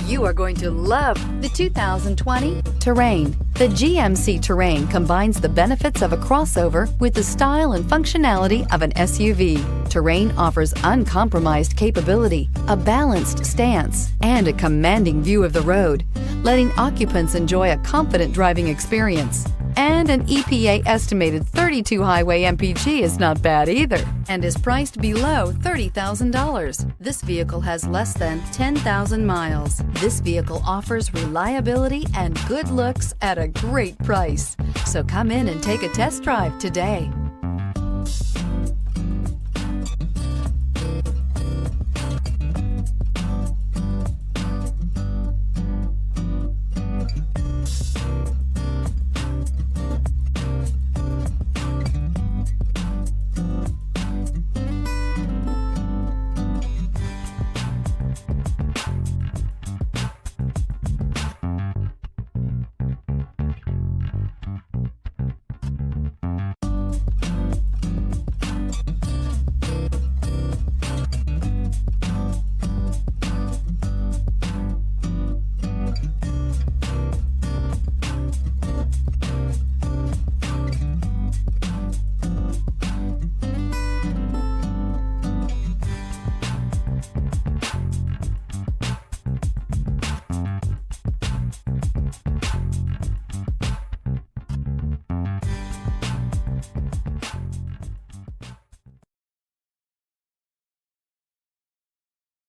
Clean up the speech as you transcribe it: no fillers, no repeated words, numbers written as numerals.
You are going to love the 2020 Terrain. The GMC Terrain combines the benefits of a crossover with the style and functionality of an SUV. Terrain offers uncompromised capability, a balanced stance, and a commanding view of the road, letting occupants enjoy a confident driving experience. And an EPA estimated 32 highway MPG is not bad either, and is priced below $30,000. This vehicle has less than 10,000 miles. This vehicle offers reliability and good looks at a great price. So come in and take a test drive today.